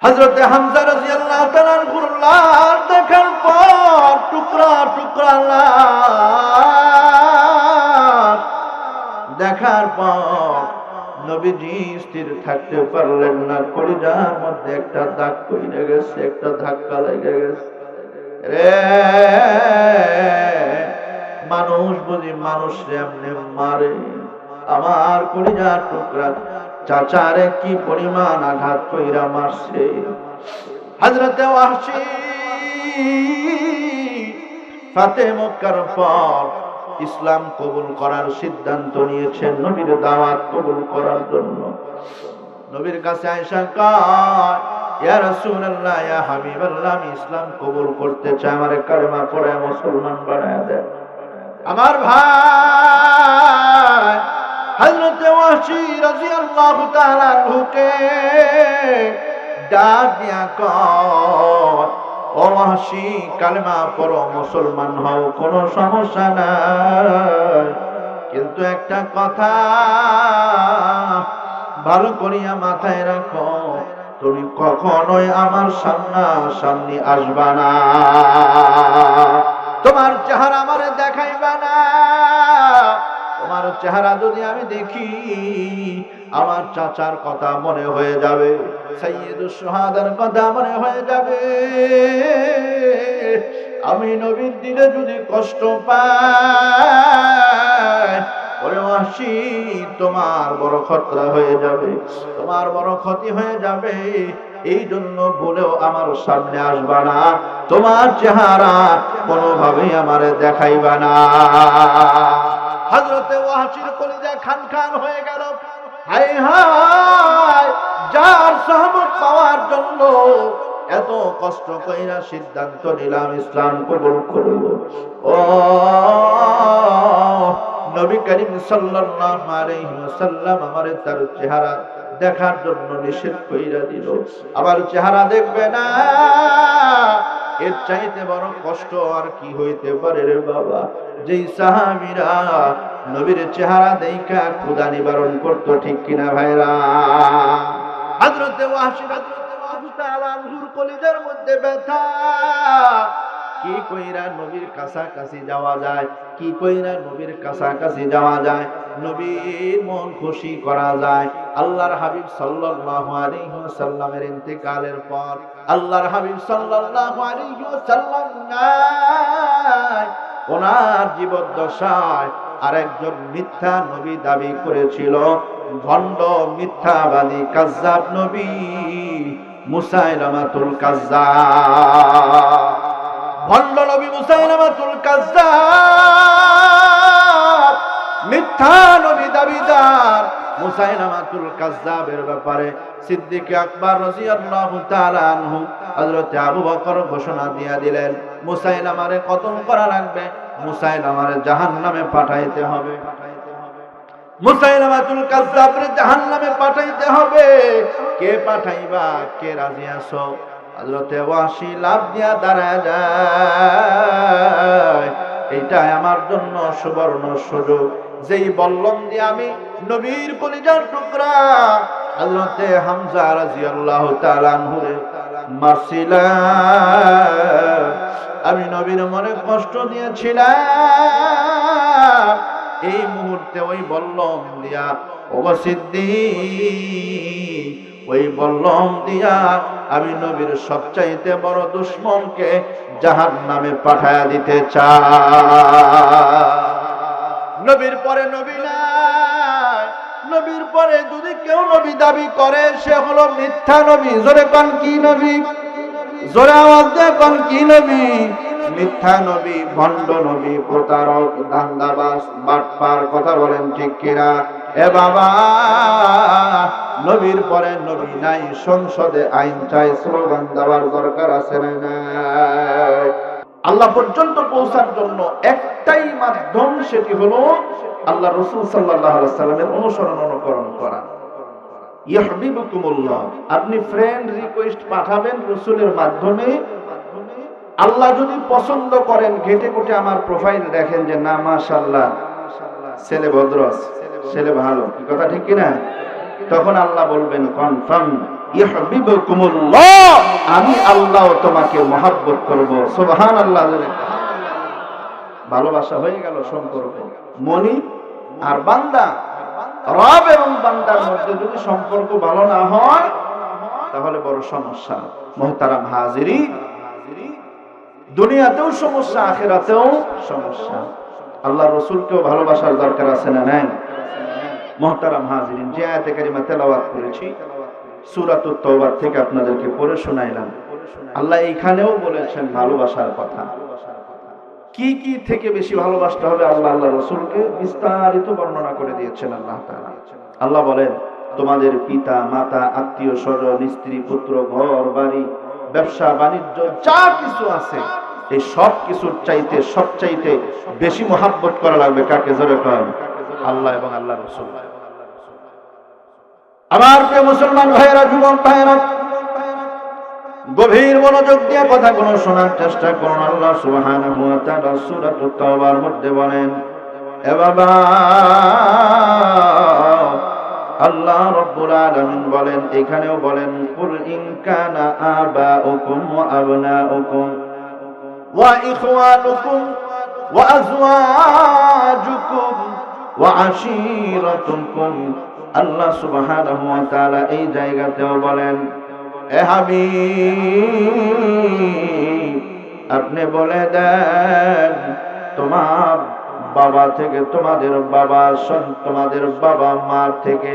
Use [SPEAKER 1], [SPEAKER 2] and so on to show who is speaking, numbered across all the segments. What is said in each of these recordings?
[SPEAKER 1] হযরত হামজা রাদিয়াল্লাহু তাআলা আনহুর লাশ দেখার পর টুকরা টুকরা লাশ দেখার পর নবীজি স্থির থাকতে পারলেন না। কলিজার মধ্যে একটা দাগ পড়ে গেছে, একটা ধাক্কা লেগে গেছে। রে মানুষ বুঝি মানুষরে এমনি মারে? আমার কলিজার টুকরা চাচারে কি পরিমাণ আঘাত কইরা মারছে। হযরতে ওয়াহশী ফাতে মক্কার পর ইসলাম কবুল করার সিদ্ধান্ত নিয়েছেন, নবীর দাওয়াত কবুল করার জন্য। নবীর কাছে আয়েশা কয়, ইয়া রাসূলুল্লাহ, ইয়া হাবিবাল্লাহ, আমি ইসলাম কবুল করতে চাই, আমারে কালেমা পড়ে মুসলমান বানায় দেন। আমার ভাই হযরত ওয়াহশী রাদিয়াল্লাহু তাআলা আনহুকে ডাক দিয়া কয়, ও ওয়াহশী, কালেমা পড়ো, মুসলমান হও, কোনো সমস্যা নাই, কিন্তু একটা কথা ভালো করিয়া মাথায় রাখো, তুমি কখনোই আমার সামনাসামনি আসবা না, তোমার চেহারা আমারে দেখাইবা না। তোমার চেহারা যদি আমি দেখি, আমার চাচার কথা মনে হয়ে যাবে, সাইয়্যিদুশ শুহাদার কথা মনে হয়ে যাবে। আমি নবীর দিলে যদি কষ্ট পাই, ওরে ওয়াহশী, তোমার বড় খতরা হয়ে যাবে, তোমার বড় ক্ষতি হয়ে যাবে। এই জন্য বলেও আমার সামনে আসবা না, তোমার চেহারা কোনোভাবেই আমারে দেখাইবা না। হযরতে ওয়াহশীর কলিজা খান খান হয়ে গেল। হায় হায়, যার সহমত পাওয়ার জন্য এত কষ্ট কইরা সিদ্ধান্ত নিলাম ইসলাম কবুল করব, ও নবী করিম সাল্লাল্লাহু আলাইহি ওয়াসাল্লাম আমারে তার চেহারা দেখার জন্য নিষেধ কইরা দিল। আবার চেহারা দেখবে না, এর চাইতে বড় কষ্ট আর কি হইতে পারে রে বাবা। যেই সাহাবীরা নবীর চেহারা দেখা ক্ষুধা নিবারণ করত, ঠিক কিনা ভাইরা? হযরতে ওয়াহশী রাদিয়াল্লাহু তাআলা আনহুর কলিজার মধ্যে ব্যথা। কি কইরা নবীর কাছাকাছি যাওয়া যায়, কি কইরা নবীর কাছাকাছি যাওয়া যায়, নবীর মন খুশি করা যায়। আল্লাহর হাবিব সাল্লাল্লাহু আলাইহি ওয়াসাল্লামের ইন্তেকালের পর আল্লাহর হাবিব সাল্লাল্লাহু আলাইহি ওয়াসাল্লাম নাই, ওনার জীবদ্দশায় আরেকজন মিথ্যা নবী দাবি করেছিল, ভণ্ড মিথ্যাবাদী কাযযাব নবী মুসাইলামাতুল কাযযাব। ভণ্ড নবী মুসাইলামাতুল কাযযাব, মিথ্যা নবী দাবিদার মুসাইলামাতুল কাযযাবের ব্যাপারে সিদ্দিক আকবর রাদিয়াল্লাহু তাআলা আনহু হযরত আবু বকর ঘোষণা দিয়ে দিলেন, মুসাইলামারে কতল করা লাগবে, মুসাইলামারে জাহান্নামে পাঠাইতে হবে, মুসাইলামাতুল কাযযাবরে জাহান্নামে পাঠাইতে হবে। কে পাঠাইবা, কে রাজি আছো? হযরতে ওয়াহশী লাফ দিয়া দাঁড়ায় যায়, এইটাই আমার জন্য সুবর্ণ সুযোগ, যেই বল্লম দিয়ে আমি নবীর কলিজার টুকরা হযরতে হামজা রাদিয়াল্লাহু তাআলা আনহুরে মারছিলাম, আমি নবীর মনে কষ্ট দিয়েছিলাম, এই মুহূর্তে ওই বল্লম দিয়া, ও সিদ্দিক, ওই বল্লম দিয়া আমি নবীর সবচাইতে বড় দুশমনকে জাহান্নামে পাঠায়া দিতে চাই। নবীর পরে নবী নাই, নবীর পরে যদি কেউ নবী দাবি করে সে হলো মিথ্যা নবী। জোরে কোন কি নবী? জোরে আওয়াজ দিয়ে কোন কি নবী? মিথ্যা নবী, ভণ্ড নবী, প্রতারক, দান্দাবাজ, বাটপার, কথা বলেন ঠিক কিনা? এ বাবা, নবীর পরে নবী নাই, সংসদে আইন চাই, স্লোগান দেওয়ার দরকার আছে না নাই? আল্লাহ পর্যন্ত পৌঁছার জন্য একটাই মাধ্যম, সেটি হলো আল্লাহ রাসূল সাল্লাল্লাহু আলাইহি ওয়াসাল্লামের অনুসরণ অনুকরণ করা। ইহবিবুকুমুল্লাহ, আপনি ফ্রেন্ড রিকোয়েস্ট পাঠাবেন রাসূলের মাধ্যমে, আল্লাহ যদি পছন্দ করেন, ঘেটে ঘুটে আমার প্রোফাইল দেখেন যে না মাশাআল্লাহ ছেলে ভদ্র আছে, ছেলে ভালো, কি কথা ঠিক কিনা? তখন আল্লাহ বলবেন কনফার্ম ইউহিব্বুকুমুল্লাহ, আমি আল্লাহ তোমাকে মহব্বত করব। সুবহানাল্লাহ। ভালোবাসা হয়ে গেল সম্পর্ক। মনি আর বান্দা, রব এবং বান্দার মধ্যে যদি সম্পর্ক ভালো না হয় তাহলে বড় সমস্যা। মুহতারাম হাজিরিন, দুনিয়াতেও সমস্যা, আখিরাতেও সমস্যা। আল্লাহ রাসূলকেও ভালোবাসার দরকার আছে না নাই? মুহতারাম হাজিরিন, যে আয়াতে কারিমা তেলাওয়াত করেছি সূরাতুত তাওবা থেকে আপনাদেরকে পড়ে শোনাইলাম, আল্লাহ এইখানেও বলেছেন ভালোবাসার কথা। কি কি থেকে বেশি ভালোবাসতে হবে আল্লাহ রাসূলকে বিস্তারিত বর্ণনা করে দিয়েছেন আল্লাহ তাআলা। আল্লাহ বলেন, তোমাদের পিতা মাতা, আত্মীয় স্বজন, স্ত্রী পুত্র, ঘর বাড়ি, ব্যবসা বাণিজ্য যা কিছু আছে, এই সব কিছুর চাইতে সবচাইতে বেশি মহব্বত করা লাগবে কাকে? জোরে করেন, আল্লাহ এবং আল্লাহ রাসূল। আমার প্রিয় মুসলমান ভাইয়েরা, যুবক ভাইয়েরা, গভীর মনোযোগ দিয়ে কথাগুলো শোনার চেষ্টা করুন। আল্লাহ সুবহানাহু ওয়া তাআলা সূরাতুত তাওবার মধ্যে বলেন, এ বাবা, আল্লাহ রাব্বুল আলামিন বলেন, এখানেও বলেন, কুল ইন কানা আবাউকুম ওয়া আবনাউকুম ওয়া ইখওয়ানুকুম ওয়া আজওয়াজুকুম ওয়া আশীরাতুকুম। আল্লাহ সুবহানাহু ওয়া তাআলা এই জায়গাতেও বলেন, এ হাবিব, আপনি বলে দেন তোমার বাবা থেকে, তোমাদের বাবা, তোমাদের বাবা মা থেকে,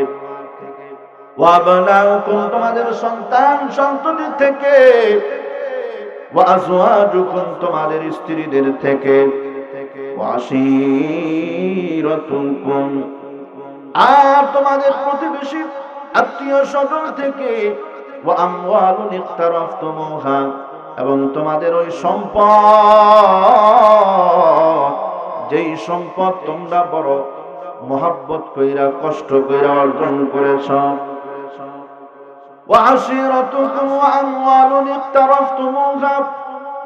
[SPEAKER 1] ওয়া আবনাউকুম, তোমাদের সন্তান সন্ততি থেকে, ওয়া আজওয়াজুকুম, তোমাদের স্ত্রীদের থেকে, ওয়া আশীরাতুকুম, আর তোমাদের প্রতিবেশী আত্মীয় স্বজন থেকে, ওয়া আমওয়ালুন ইকতারাফতুমুহা, এবং তোমাদের ওই সম্পদ, যেই সম্পদ তোমরা বড় মহব্বত কইরা কষ্ট কইরা অর্জন করেছ, ওয়া আশীরাতুকুম ওয়া আমওয়ালুন ইকতারাফতুমুহা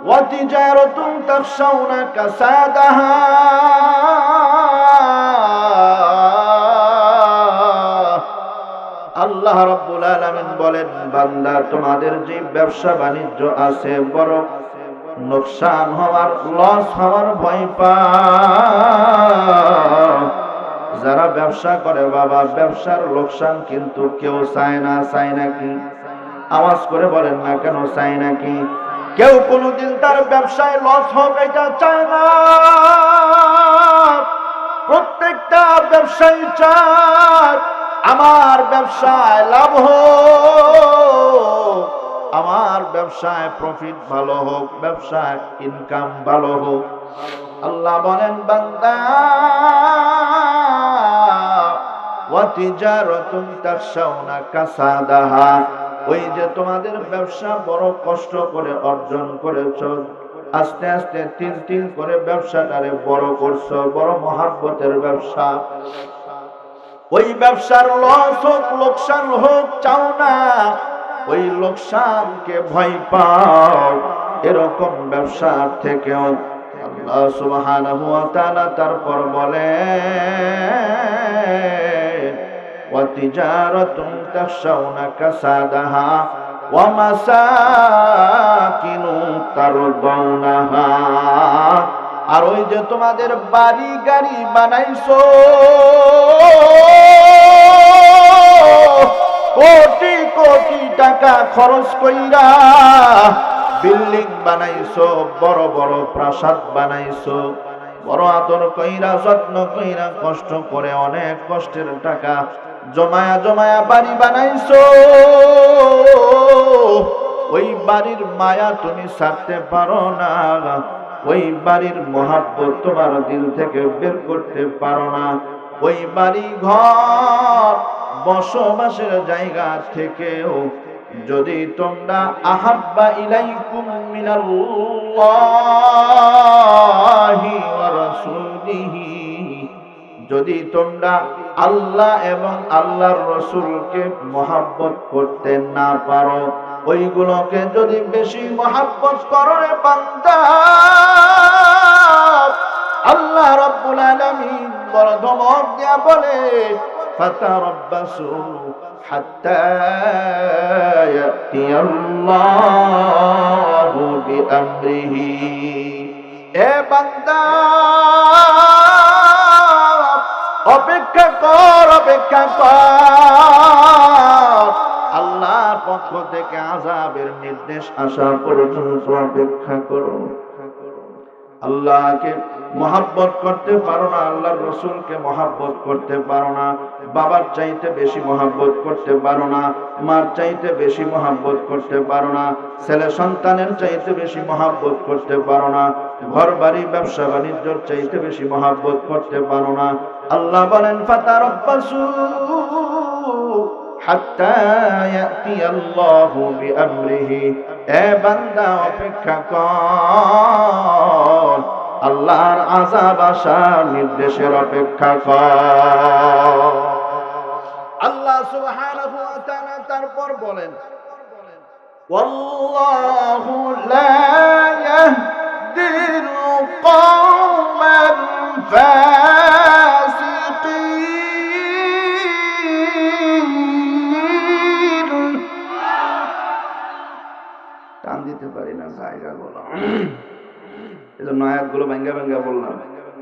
[SPEAKER 1] ওয়া তিজারাতুন তাখশাউনা কাসাদাহা। আল্লাহ রাব্বুল আলামিন বলেন, বান্দা, তোমাদের যে ব্যবসা বাণিজ্য আছে, বড় লোকসান হওয়ার, লস হওয়ার ভয় পাও। যারা ব্যবসা করে বাবা, ব্যবসার লোকসান কিন্তু কেউ চায় না। চায় নাকি? আওয়াজ করে বলেন না কেন চায় নাকি? কেউ কোনোদিন তার ব্যবসায় লস হোক এটা চায় না। প্রত্যেকটা ব্যবসায়ী চায় আমার ব্যবসায় লাভ হোক, আমার ব্যবসায় প্রফিট ভালো হোক, ব্যবসায় ইনকাম ভালো হোক। আল্লাহ বলেন, বান্দা, ওয়া তিজারাতুন তাখশাউনা কাসাদাহা, ওই যে তোমাদের ব্যবসা বড় কষ্ট করে অর্জন করেছো, আস্তে আস্তে তিন তিন করে ব্যবসাটারে বড় করছো, বড় মহব্বতের ব্যবসা, ওই ব্যবসার লস হোক, লোকসান হোক চাও না, ওই লোকসানকে ভয় পাও। এরকম ব্যবসার থেকেও আল্লাহ সুবহানাহু ওয়া তাআলা তারপর বলেন, ওয়া তিজারাতুন তাখশাউনা কাসাদাহা ওয়া মাসাকিনু তারদাউনাহা, আর ওই যে তোমাদের বাড়ি গাড়ি বানাইছো, কোটি কোটি টাকা খরচ কইরা বিল্ডিং বানাইছো, বড় বড় প্রাসাদ বানাইছো, বড় আদর কইরা যত্ন কইরা কষ্ট করে অনেক কষ্টের টাকা জমায়া জমায়া বাড়ি বানাইছো, ওই বাড়ির মায়া তুমি ছাড়তে পারো না, ওই বাড়ির মহব্বত তোমার দিল থেকে বের করতে পারো না। ওই বাড়ি ঘর বসবাসের জায়গা থেকেও যদি তোমরা আহাব্বা ইলাইকুম মিনাল্লাহি ওয়া রাসূলিহি, যদি তোমরা আল্লাহ এবং আল্লাহর রাসূলকে মহব্বত করতে না পারো, ওইগুলোকে যদি বেশি মহব্বত করো রে বান্দা, আল্লাহ রাব্বুল আলামিন বড় ধমক দিয়া বলে, ফাতারাব্বাসু হাত্তা ইয়াতিয়াল্লাহু বিআমরিহি। এ বান্দা অপেক্ষা কর, অপেক্ষা কর, আল্লাহর পক্ষ থেকে আযাবের নির্দেশ আসা পর্যন্ত অপেক্ষা করো। আল্লাহকে মহব্বত করতে পারো না, আল্লাহর রাসূলকে মহব্বত করতে পারো না, বাবার চাইতে বেশি মহব্বত করতে পারো না, মার চাইতে বেশি মহব্বত করতে পারো না, ছেলে সন্তানের চাইতে বেশি মহব্বত করতে পারো না, ঘর বাড়ি ব্যবসা বাণিজ্যর চাইতে বেশি মহব্বত করতে পারো না। আল্লাহ বলেন ফাতারাব্বাসু হাত্তা ইয়াতিয়াল্লাহু বিআমরিহি। এ বান্দা অপেক্ষা কর, আল্লাহর আযাব আসার নির্দেশের অপেক্ষা কর। আল্লাহ সুবহানাহু ওয়া তাআলা তারপর বলেন ওয়াল্লাহু লা ইয়াহদিল কওমাল ফাসিকিন। টান দিতে পারি না জায়গা বলা, এজন্য আয়াতগুলো ভাঙ্গা ভাঙ্গা বললাম।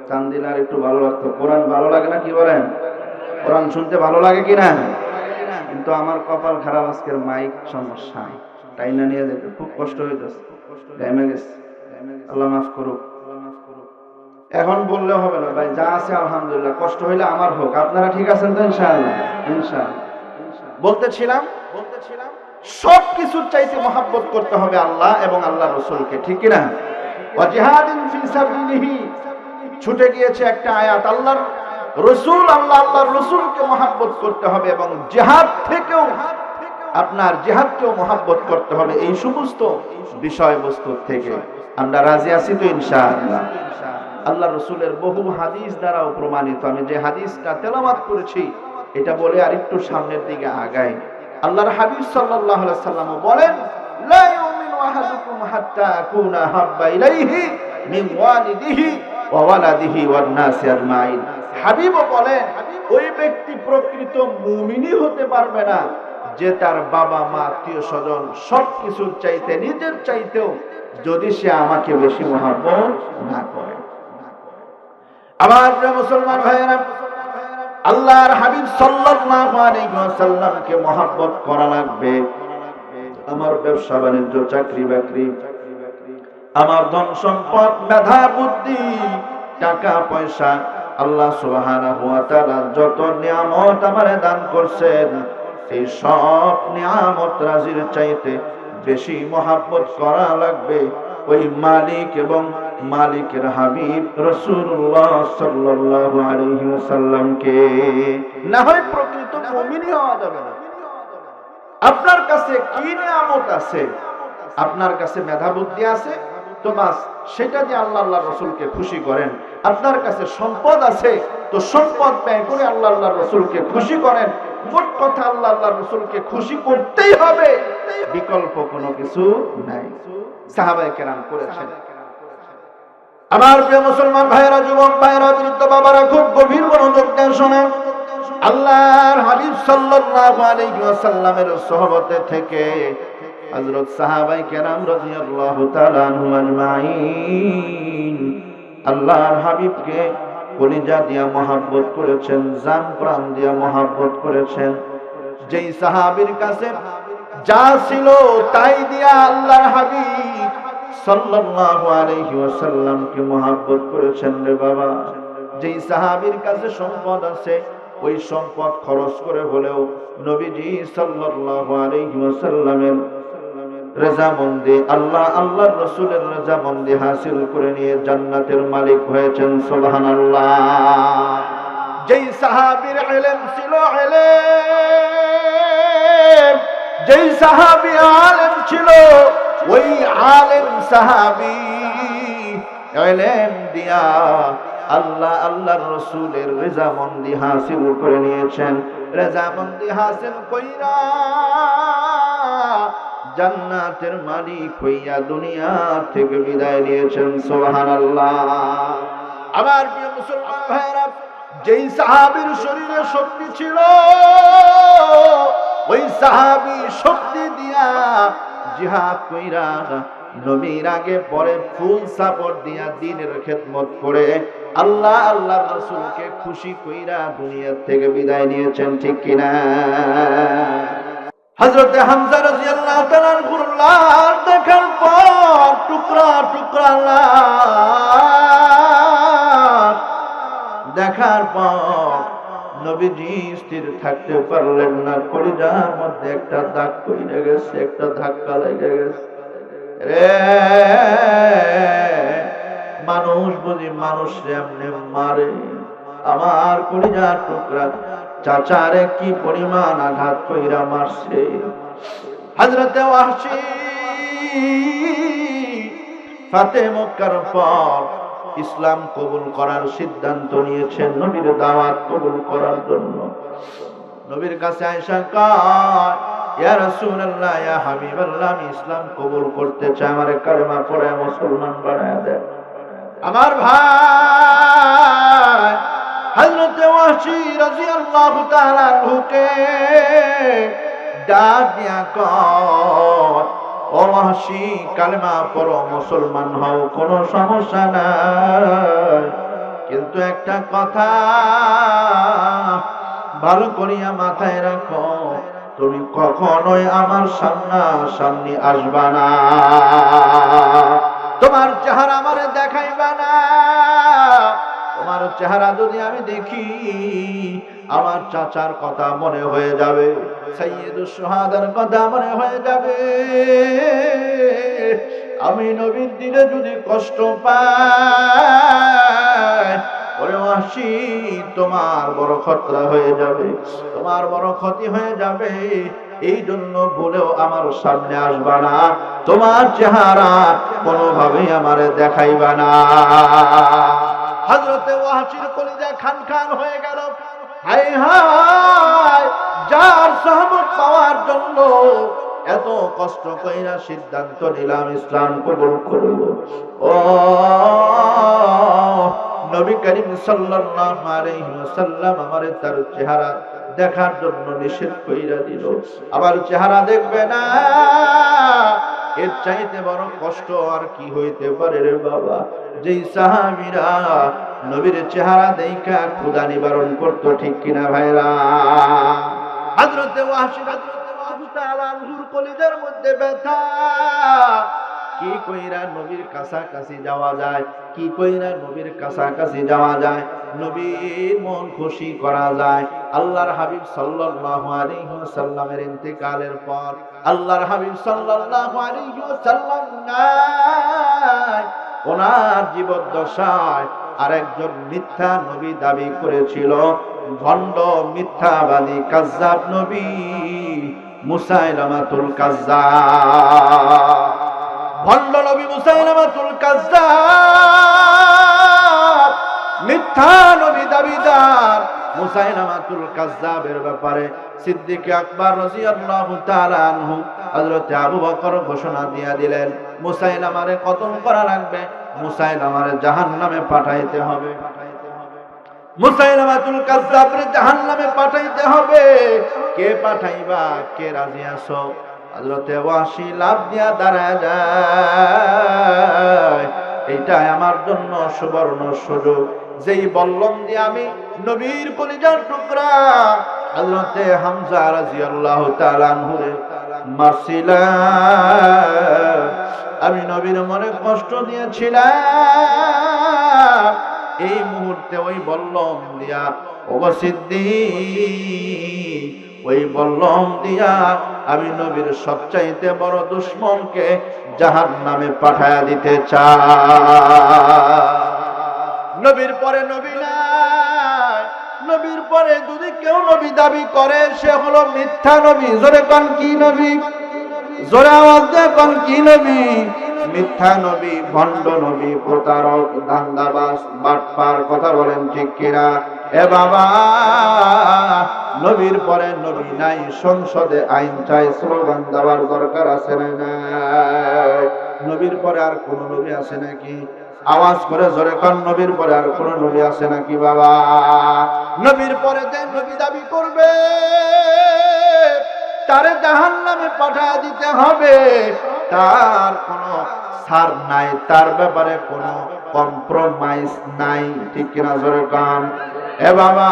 [SPEAKER 1] টান দিলে আর একটু ভালো লাগতো। কোরআন ভালো লাগে না? কি বলেন? কোরআন শুনতে ভালো লাগে কিনা? কিন্তু আমার কপাল খারাপ, আজকের মাইক সমস্যা, টাইনা নিয়ে যেতে খুব কষ্ট হইতেছে, ঘেমে গেছে। আল্লাহ মাফ করুক। এখন বললে হবে না ভাই, যা আছে আলহামদুলিল্লাহ, কষ্ট হইলে আমার হোক, আপনারা ঠিক আছেন তো? ইনশাআল্লাহ, ইনশাআল্লাহ। বলতেছিলাম সব কিছুর চাইতে মহব্বত করতে হবে আল্লাহ এবং আল্লাহর রাসূলকে, ঠিক কিনা? ওয়া জিহাদিন ফি সাবিলিহি, ছুটে গিয়েছে একটা আয়াত, আল্লাহর রাসূল, আল্লাহর রাসূলকে মহব্বত করতে হবে এবং জিহাদ থেকেও আপনার জিহাদকেও মহব্বত করতে হবে। এই সমস্ত বিষয়বস্তু থেকে আমরা রাজি আছি তো? ইনশাআল্লাহ। আল্লাহর রাসূলের বহু হাদিস দ্বারাও প্রমাণিত। আমি যে হাদিসটা তেলাওয়াত করেছি এটা বলে আরেকটু সামনের দিকে আগাই। আল্লাহর হাবিব সাল্লাল্লাহু আলাইহি ওয়াসাল্লাম বলেন লা ইউমিনু আহাদুকুম হাত্তা আকুনা হাব্বা ইলাইহি মিন ওয়ালিদিহি ওয়া ওয়ালাদিহি ওয়ান নাসি আজমাইন। হাবিব বলেন ওই ব্যক্তি প্রকৃত মুমিনই হতে পারবে না যে তার বাবা মা আত্মীয় স্বজন সবকিছুর চাইতে, নিজের চাইতেও যদি সে আমাকে বেশি মহব্বত না করে। আমার প্রিয় মুসলমান ভাইয়েরা, আল্লাহর হাবিব সাল্লাল্লাহু আলাইহি ওয়াসাল্লামকে মহব্বত করা লাগবে। আমার ব্যবসা বাণিজ্য, চাকরি বাকরি, আমার ধন সম্পদ, মেধা বুদ্ধি, টাকা পয়সা, আল্লাহ সুবহানাহু ওয়া তাআলা যত নিয়ামত আমারে দান করছেন, এই সব নিয়ামত রাজির চাইতে বেশি মহব্বত করা লাগবে ওই মালিক এবং মালিকের হাবিব রাসূলুল্লাহ সাল্লাল্লাহু আলাইহি ওয়াসাল্লামকে। না হয় প্রকৃত মুমিনই হওয়া যাবে না। আপনার কাছে কি নিয়ামত আছে? আপনার কাছে মেধা বুদ্ধি আছে তো বাস, সেটা দিয়ে আল্লাহর রাসূলকে খুশি করেন। আপনার কাছে সম্পদ আছে তো সম্পদ ব্যয় করে আল্লাহর রাসূলকে খুশি করেন। মোট কথা আল্লাহর রাসূলকে খুশি করতেই হবে, বিকল্প কোনো কিছু নাই। সাহাবায়ে কেরাম করেছেন। আমার প্রিয় মুসলমান ভাইয়েরা, যুবক ভাইয়েরা, বৃদ্ধ বাবারা, খুব গভীর মনোযোগ দিয়ে শোনেন। আল্লাহর হাবিব সাল্লাল্লাহু আলাইহি ওয়াসাল্লামের সুহবতে থেকে হযরত সাহাবায়ে কেরাম রাদিয়াল্লাহু তাআলা আনহুম আজমাইন আল্লাহর হাবিবকে কলিজা দিয়া মহব্বত করেছেন, জান প্রাণ দিয়া মহব্বত করেছেন। যেই সাহাবীর কাছে যা ছিল তাই দিয়া আল্লাহর হাবিব সাল্লাল্লাহু আলাইহি ওয়াসাল্লামকে মহব্বত করেছেন রে বাবা। যেই সাহাবীর কাছে সম্পদ আছে ওই সম্পদ খরচ করে হলেও নবীজি সাল্লাল্লাহু আলাইহি ওয়াসাল্লামের রেজামন্দি, আল্লাহর রাসূলের রেজামন্দি হাসিল করে নিয়ে জান্নাতের মালিক হয়েছেন। সুবহানাল্লাহ। যেই সাহাবীর ইলম ছিল ইলম, যেই সাহাবী আলেম ছিল ওই আলেম সাহাবী ইলম দিয়া আল্লাহর রাসূলের রেজামন্দি হাসিল করে নিয়েছেন। রেজামন্দি হাসিল কইরা জান্নাতের মালিক হইয়া দুনিয়া থেকে বিদায় নিয়েছেন। সুবহানাল্লাহ। আমার প্রিয় মুসলমান ভাইরা, যেই সাহাবীর শরীরে শক্তি ছিল, ওই সাহাবী শক্তি দিয়া জিহাদ কইরা নবীর আগে পরে ফুল সাপোর্ট দিয়া দ্বীনের খেদমত করে আল্লাহ আল্লাহর রাসূলকে খুশি কইরা দুনিয়া থেকে বিদায় নিয়েছেন, ঠিক কিনা? হযরত হামজা রাদিয়াল্লাহু তাআলা আনহুর লাশ দেখার পর টুকরা টুকরা লাশ দেখার পর নবীজি স্থির থাকতে পারলেন না। কলিজার মধ্যে একটা দাগ পড়ে গেছে, একটা ধাক্কা লেগে গেছে। রে মানুষ বুঝি মানুষরে এমনি মারে? আমার কলিজার টুকরা চাচারে কি পরিমাণ আঘাত কইরা মারছে। হযরতে ওয়াহশী ফাতে মক্কার পর ইসলাম কবুল করার সিদ্ধান্ত নিয়েছেন, নবীর দাওয়াত কবুল করার জন্য। নবীর কাছে আয়েশা কয়, ইয়া রাসূলুল্লাহ, ইয়া হাবিবাল্লাহ, আমি ইসলাম কবুল করতে চাই, আমারে কালেমা পড়ে মুসলমান বানায় দেন। আমার ভাই হযরত ওয়াহশী রাদিয়াল্লাহু তাআলা আনহুকে ডাক দিয়া কয়, ও ওয়াহশী, কালেমা পড়ো, মুসলমান হও, কোনো সমস্যা নাই, কিন্তু একটা কথা ভালো করিয়া মাথায় রাখো, তুমি কখনোই আমার সামনাসামনি আসবা না, তোমার চেহারা আমারে দেখাইবা না। তোমার চেহারা যদি আমি দেখি, আমার চাচার কথা মনে হয়ে যাবে, সাইয়্যিদুশ শুহাদার কথা মনে হয়ে যাবে। আমি নবীর দিলে যদি কষ্ট পাই, ওরে ওয়াহশী, তোমার বড় খতরা হয়ে যাবে, তোমার বড় ক্ষতি হয়ে যাবে। এই জন্য বলেও আমার সামনে আসবা না, তোমার চেহারা কোনোভাবেই আমারে দেখাইবা না। হযরতে ওয়াহশীর কলিজা খান খান হয়ে গেল। হায় হায়, যার সহমত পাওয়ার জন্য এত কষ্ট কইরা সিদ্ধান্ত নিলাম ইসলাম কবুল করব, ও নবী করিম সাল্লাল্লাহু আলাইহি ওয়াসাল্লাম আমারে তার চেহারা দেখার জন্য নিষেধ কইরা দিল। আবার চেহারা দেখবে না, এর চাইতে বড় কষ্ট আর কি হইতে পারে রে বাবা? যেই সাহাবীরা নবীর চেহারা দেখা ক্ষুধা নিবারণ করত, ঠিক কিনা ভাইরা? হযরতে ওয়াহশী রাদিয়াল্লাহু তাআলা আনহুর কলিজার মধ্যে ব্যথা। কি কইরা নবীর কাছাকাছি যাওয়া যায়, কি কইরা নবীর কাছাকাছি যাওয়া যায়, নবীর মন খুশি করা যায়। আল্লাহর হাবিব সাল্লাল্লাহু আলাইহি ওয়াসাল্লামের ইন্তেকালের পর আল্লাহর হাবিব সাল্লাল্লাহু আলাইহি ওয়াসাল্লাম নাই, ওনার জীবদ্দশায় আরেকজন মিথ্যা নবী দাবি করেছিল, ভণ্ড মিথ্যাবাদী কাযযাব নবী মুসাইলামাতুল কাযযাব। ভণ্ড নবী মুসাইলামাতুল কাযযাব, মিথ্যা নবী দাবিদার মুসাইলামাতুল কাযযাবের ব্যাপারে সিদ্দিক আকবর রাদিয়াল্লাহু তাআলা আনহু হযরত আবু বকর ঘোষণা দিয়ে দিলেন, মুসাইলামারে কতল করা লাগবে, মুসাইলামারে জাহান্নামে পাঠাইতে হবে, মুসাইলামাতুল কাযযাবরে জাহান্নামে পাঠাইতে হবে। কে পাঠাইবা, কে রাজি আছো? হযরতে ওয়াহশী লাভ দিয়া দাঁড়ায় যায়, এইটাই আমার জন্য সুবর্ণ সুযোগ, যেই বল্লম দিয়ে আমি নবীর কলিজার টুকরা হযরতে হামজা রাদিয়াল্লাহু তাআলা আনহুরে মারছিলাম, আমি নবীর মনে কষ্ট দিয়েছিলাম, এই মুহূর্তে ওই বল্লম দিয়া, ও সিদ্দিক, ওই বল্লম দিয়া আমি নবীর সবচাইতে বড় দুশমনকে জাহান্নামে পাঠায়া দিতে চাই। নবীর পরে নবী নাই, নবীর পরে যদি কেউ নবী দাবি করে সে হলো মিথ্যা নবী। জোরে কোন কি নবী? জোরে আওয়াজ দিয়ে কোন কি নবী? মিথ্যা নবী, ভণ্ড নবী, প্রতারক, ধান্দাবাজ, বাটপার, কথা বলেন ঠিক কিনা? এ বাবা, নবীর পরে নবী নাই, সংসদে আইন চাই, স্লোগান দেওয়ার দরকার আছে না নাই? নবীর পরে আর কোন নবী আছে নাকি? আওয়াজ করে জোরে কোন, নবীর পরে আর কোন নবী আছে নাকি বাবা? নবীর পরে যে নবী দাবি করবে তারে জাহান্নামে পাঠিয়ে দিতে হবে, তার কোনো ছাড় নাই, তার ব্যাপারে কোনো কম্প্রোমাইজ নাই, ঠিক কিনা জোরে কান? এ বাবা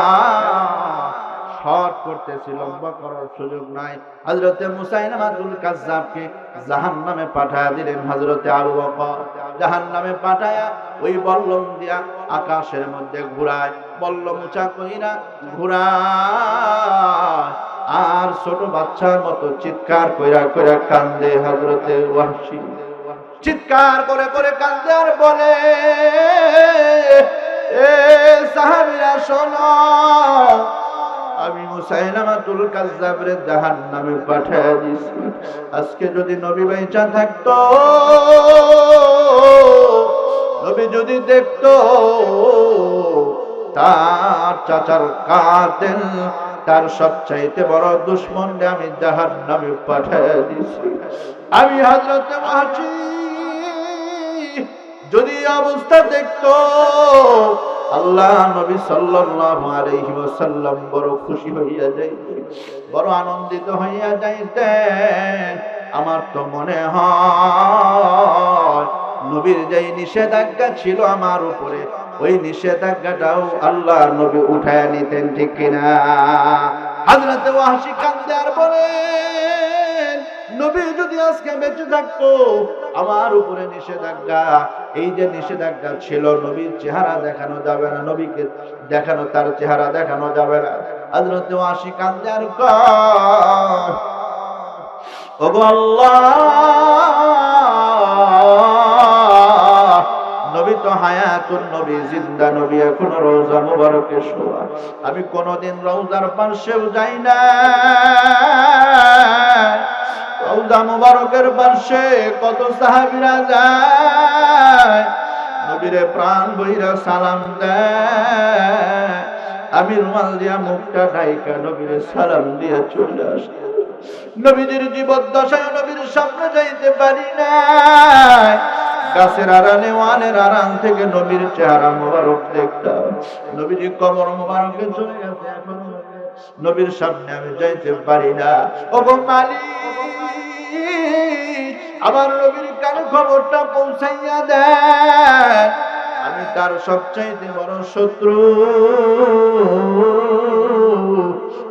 [SPEAKER 1] শর্ট করতেছি, লম্বা করার সুযোগ নাই। হযরতে মুসাইলামাতুল কাজ্জাবকে জাহান্নামে পাঠায়া দিলেন হযরতে আবু বকর। জাহান্নামে পাঠায়া ওই বল্লম দিয়া আকাশের মধ্যে ঘুরায়, বল্লম উঁচা কইরা ঘুরায়, আর ছোট বাচ্চার মতো চিৎকার কইরা কইরা কান্দে হযরতে ওয়াহশী। চিৎকার করে করে কান্দে আর বলে, এ সাহাবীরা শোনো, আমি মুসাইলামাতুল কাজ্জাবরে জাহান্নামে পাঠিয়ে দিছি। আজকে যদি নবী বাইচা থাকতো, নবী যদি দেখতো তার চাচার কাতেল, তার সবচাইতে বড় দুশমনকে আমি জাহান্নামে পাঠিয়ে দিছি। আমি হযরতে ওয়াহশী যদি অবস্থা দেখতো, আল্লাহ নবী সাল্লাল্লাহু আলাইহি ওয়াসাল্লাম বড় খুশি হইয়া যাইতেন, বড় আনন্দিত হইয়া যাইতেন। আমার তো মনে হয় নবীর যেই নিষেধাজ্ঞা ছিল আমার উপরে, ওই নিষেধাজ্ঞাটাও আল্লাহ নবী উঠায় নিতেন, ঠিক কিনা? হযরতে ওয়াহশী কান্দে আর বলেন, নবী যদি আজকে বেঁচে থাকতো, আমার উপরে নিষেধাজ্ঞা, এই যে নিষেধাজ্ঞা ছিল, নবীর চেহারা দেখানো যাবে না, নবীকে দেখানো, তার চেহারা দেখানো যাবে না। হযরতে ওয়াহশী কান্দে আর কয়, ওগো আল্লাহ, নবী তো হায়াতুন নবী, জিন্দা নবী, এখনো রওজা মুবারকে শোয়া। আমি কোনদিন রওজার পাশেও যাই না, রওজা মুবারকের পাশে কত সাহাবীরা যায়, নবীরে প্রাণ বইরা সালাম দেয়। আমি রুমাল দিয়া মুখটা ঢাইকা নবীরে সালাম দিয়ে চলে আসি। নবীজির জীবদ্দশায় নবীর সামনে যাইতে পারি না, গাছের আড়ালে, ওয়ানের আড়াল থেকে নবীর চেহারা মোবারক দেখতাম। নবীজি কবর মোবারকে চলে গেছে, এখন নবীর সামনে আমি যাইতে পারি না। ওগো মালিক, আমার নবীর কানে খবরটা পৌঁছাইয়া দেন, আমি তার সবচাইতে বড় শত্রু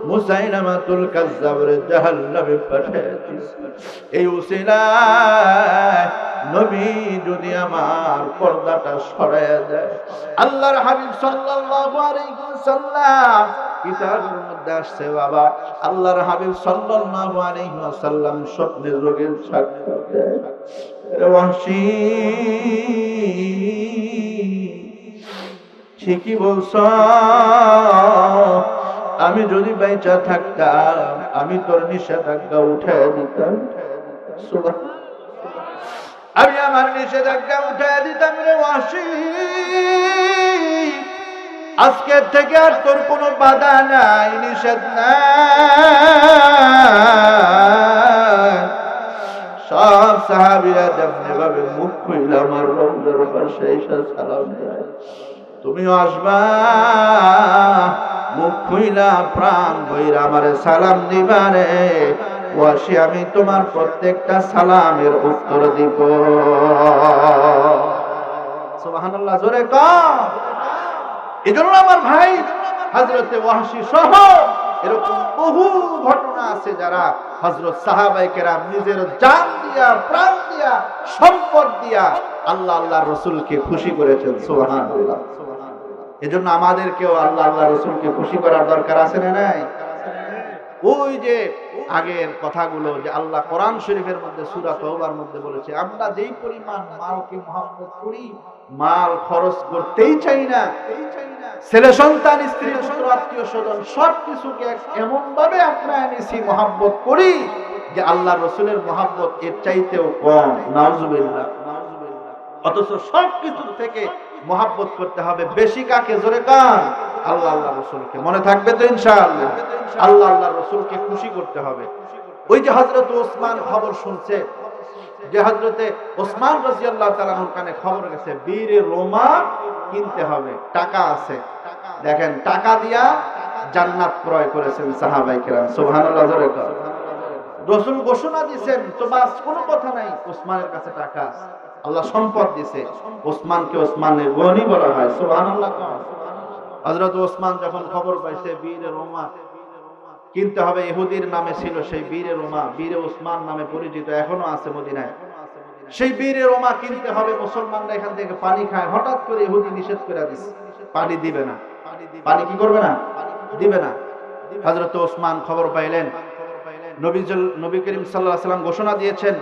[SPEAKER 1] মুসাইলামাতুল কাজ্জাবরে জাহান্নামে পাঠিয়ে দিয়েছি। এই উসিলায় নবী যদি আমার পর্দাটা সরাইয়া দেয়। আল্লাহর হাবিব সাল্লাল্লাহু আলাইহি ওয়াসাল্লাম কিতাবের মধ্যে আসছে বাবা, আল্লাহর হাবিব সাল্লাল্লাহু আলাইহি ওয়াসাল্লাম স্বপ্নে যোগের সাক্ষাৎ দেয়। ওয়াহশী, ঠিকই বলছ, আমি যদি বেঁচে থাকতাম আমি তোর নিষেধাজ্ঞা উঠে দিতাম। আমি আমার নিষেধাজ্ঞা উঠে দিতাম রে ওয়াহশী। আজকের থেকে আর তোর কোনো বাধা নাই, নিষেধ নাই। সব সাহাবীরা যেমনি ভাবে মুখ খুইলা আমার রওজার পাশে এসে সালাম দেয়, তুমিও আসবা, মুখ খুইলা প্রাণ বইরা আমারে সালাম দিবারে ওয়াহশী। আমি তোমার প্রত্যেকটা সালামের উত্তর দিব। সুবহানাল্লাহ, জোরে কও। এজন্য আমার ভাই হযরতে ওয়াহশী সহ এরকম বহু ঘটনা আছে, যারা হযরত সাহাবায়ে কেরাম নিজের জান দিয়া, প্রাণ দিয়া, সম্পদ দিয়া আল্লাহ আল্লাহর রাসূলকে খুশি করেছেন। সুবহানাল্লাহ। এজন্য আমাদেরকেও আল্লাহ আল্লাহর রাসূলকে খুশি করার দরকার আছে না নাই? ওই যে আগের কথাগুলো যে আল্লাহ কোরআন শরীফের মধ্যে সূরা তাওবার মধ্যে বলেছে, আমরা যেই পরিমাণ মালকে মহব্বত করি, মাল খরচ করতেই চাই না, ছেলে সন্তান, স্ত্রী, পুত্র, আত্মীয় স্বজন সবকিছুকে এমন ভাবে আপনায় নিছি, মহব্বত করি যে আল্লাহর রাসূলের মহব্বত এর চাইতেও কম। নাউজুবিল্লাহ। অথচ সবকিছু থেকে মহব্বত করতে হবে বেশি কাকে? জোরে কান, আল্লাহ আল্লাহ রাসূলকে। মনে থাকবে তো ইনশাআল্লাহ? আল্লাহ আল্লাহ রাসূলকে খুশি করতে হবে। ওই যে হযরত ওসমান খবর শুনছে যে হযরতে ওসমান রাদিয়াল্লাহু তাআলা আনহুর কানে খবর গেছে বীরে রোমা কিনতে হবে, টাকা আছে। দেখেন টাকা দিয়া জান্নাত ক্রয় করেছেন সাহাবায়ে কেরাম। সুবহানাল্লাহ। রাসূল ঘোষণা দিবেন তো বাস কোনো কথা নাই, ওসমানের কাছে টাকা আছে, আল্লাহ সম্পদ দিয়েছে। ওসমানকে ওসমানের গনি বলা হয়। সুবহানাল্লাহ। হযরত ওসমান যখন খবর পাইছে বীরে রোমা কিনতে হবে, ইহুদির নামে ছিল সেই বীরে রোমা, বীরে ওসমান নামে পরিচিত, এখনো আছে মদিনায়। সেই বীরে রোমা কিনতে হবে, মুসলমানরা এখান থেকে পানি খায়, হঠাৎ করে ইহুদি নিষেধ করে দিছে, পানি দিবে না। পানি কি করবে না? দিবে না। হযরত ওসমান খবর পাইলেন, নবী করিম সাল্লাল্লাহু আলাইহি ওয়াসাল্লাম ঘোষণা দিয়েছেন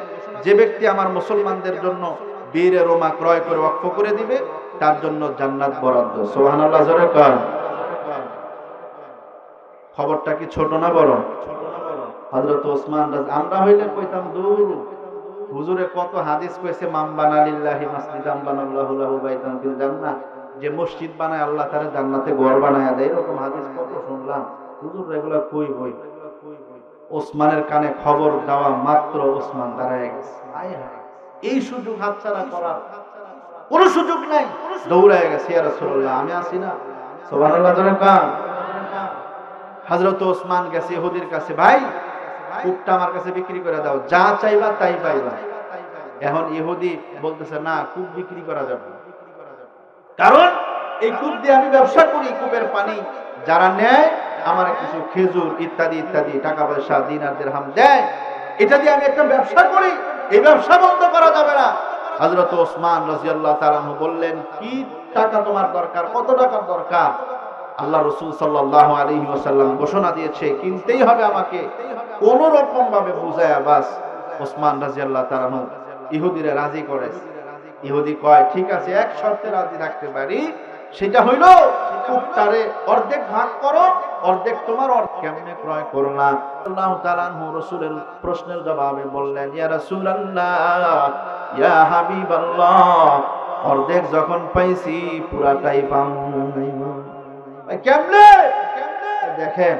[SPEAKER 1] যে ব্যক্তি আমার মুসলমানদের জন্য বীরে রোমা ক্রয় করে ওয়াকফ করে দিবে তার জন্য জান্নাত বরাদ্দ। সুবহানাল্লাহ। জোরে কর। খবরটা কি ছোট না বড়? হযরত ওসমান আমরা হইলে কইতাম দূর, হুজুরে কত হাদিস কইছে মান বানা লিল্লাহি মাসজিদান বানাল্লাহু লাহু বাইতান ফিল জান্নাহ, যে মসজিদ বানায় আল্লাহ তাআলা জান্নাতে ঘর বানায়া দেয়, এরকম হাদিস কত শুনলাম। হুজুর এগুলা কই বই। ওসমানের কানে খবর দেওয়া মাত্র ওসমান দাঁড়ায় গেছে। হায় হায়, এই সুযোগ হাতছাড়া করার কোনো সুযোগ নাই। দৌড়ায় গেছে, ইয়া রাসূলুল্লাহ আমি আছি না। সুবহানাল্লাহ। জোরে কান। হযরত ওসমান গেছে ইহুদির কাছে, ভাই কূপটা আমার কাছে বিক্রি করে দাও, যা চাইবা তাই পাইবা। এখন ইহুদি বলতেছে না, কূপ বিক্রি করা যাবে না, কারণ এই কূপ দিয়ে আমি ব্যবসা করি, কূপের পানি যারা নেয় আমার কিছু খেজুর ইত্যাদি ইত্যাদি টাকা পয়সা দিনার দিরহাম দেয়, এটা দিয়ে আমি একটা ব্যবসা করি, এই ব্যবসা বন্ধ করা যাবে না। হযরত ওসমান রাদিয়াল্লাহু তাআলা আনহু বললেন, কি টাকা তোমার দরকার, কত টাকার দরকার? আল্লাহ রাসূল সাল্লাল্লাহু আলাইহি ওয়াসাল্লাম ঘোষণা দিয়েছে কিনতেই হবে আমাকে, কোন রকম ভাবে বুঝায়া বাস ওসমান রাদিয়াল্লাহু তাআলা আনহু ইহুদিরে রাজি করেছে। ইহুদি কয় ঠিক আছে, এক শর্তে রাজি থাকতে পারি, সেটা হইল কূপটারে অর্ধেক ভাগ করো, অর্ধেক তোমার। কেমনে ক্রয় করলা? আল্লাহু তাআলা আনহু রাসূলের প্রশ্নের জবাবে বললেন, ইয়া রাসূলুল্লাহ, ইয়া হাবিবাল্লাহ, অর্ধেক যখন পাইছি পুরাটাই পাবো। কেমনে? দেখেন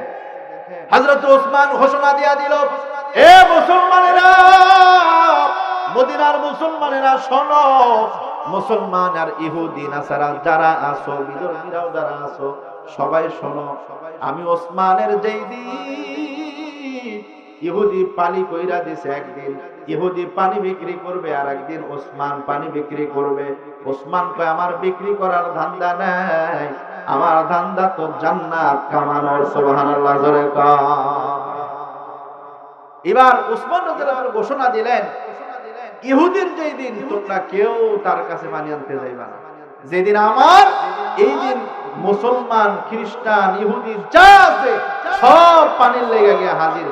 [SPEAKER 1] হযরত ওসমান ঘোষণা দিয়া দিল, এ মুসলমানেরা, মদিনার মুসলমানেরা শোনো, মুসলমান আর ইহুদি নাসারা যারা আছো, বিধর্মীরাও যারা আছো, সবাই শোনো, আমি ওসমানের যেই দিন ইহুদি পানি কইরা দিছে, একদিন ইহুদি পানি বিক্রি করবে আর একদিন ওসমান পানি বিক্রি করবে। ওসমান কয় আমার বিক্রি করার ধান্দা নাই, আমার ধান্দা তো জান্নাত কামানোর। সুবহানাল্লাহ। জোরে কর। এবার ওসমান রাদিয়াল্লাহু আনহু ঘোষণা দিলেন, ইহুদির যেই দিন তোমরা কেউ তার কাছে পানি আনতে যাইবা না, যেদিন আমার, এই দিন মুসলমান খ্রিস্টান ইহুদি যা আছে সব পানির লেগে গিয়ে হাজির,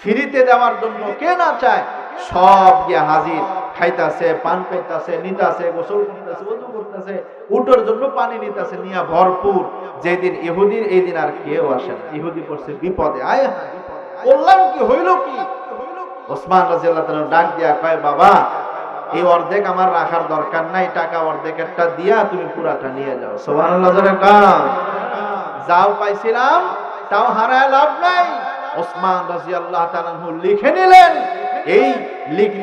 [SPEAKER 1] ফ্রিতে দেওয়ার জন্য কে না চায়, সব গিয়ে হাজির, খাইতাছে, পান খাইতাছে, নিতাছে, গোসল করতেছে, ওযু করতেছে, উটোর জন্য পানি নিতাছে, নিয়া ভরপুর। যেদিন ইহুদির, এই দিন আর কেউ আসে না, ইহুদি পড়ছে বিপদে। আয় হায়, বললাম কি হইল কি? ওসমান রাদিয়াল্লাহু তাআলা ডাক দিয়া কয়, বাবা এই অর্ধেক আমার রাখার দরকার নাই, টাকা অর্ধেকেরটা দিয়া তুমি পুরাটা নিয়ে যাও। সুবহানাল্লাহ। জোরে কান। যাও পাইছিলাম তাও হারায় লাভ নাই। ওসমান রাদিয়াল্লাহু তাআলা আনহু লিখে নিলেন, এই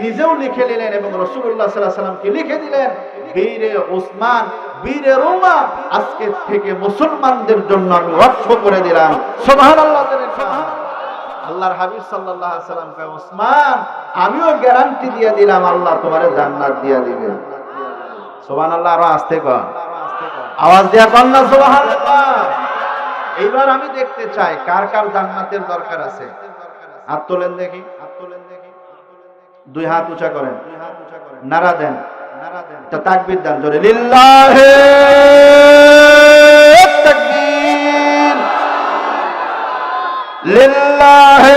[SPEAKER 1] নিজেও লিখে নিলেন এবং রাসূলুল্লাহ সাল্লাল্লাহু আলাইহি ওয়াসাল্লামকে লিখে দিলেন, বীরে ওসমান, বীরে রোমা আজকে থেকে মুসলমানদের জন্য আমি ওয়াকফ করে দিলাম। সুবহানাল্লাহ। আল্লাহর হাবিব সাল্লাল্লাহু আলাইহি ওয়াসাল্লাম কয়, ওসমান আমিও গ্যারান্টি দিয়ে দিলাম আল্লাহ তোমারে জান্নাত দিয়ে দিবে। সুবহানাল্লাহ। আরো আস্তে কর, আওয়াজ দিয়া কর না সুবহানাল্লাহ। এইবার আমি দেখতে চাই কার কার জান্নাতের দরকার আছে, হাত তোলেন দেখি, দুই হাত উঁচা করেন, নারা দেন, একটা তাকবীর দেন জোরে, লিল্লাহি তাকবীর, লিল্লাহি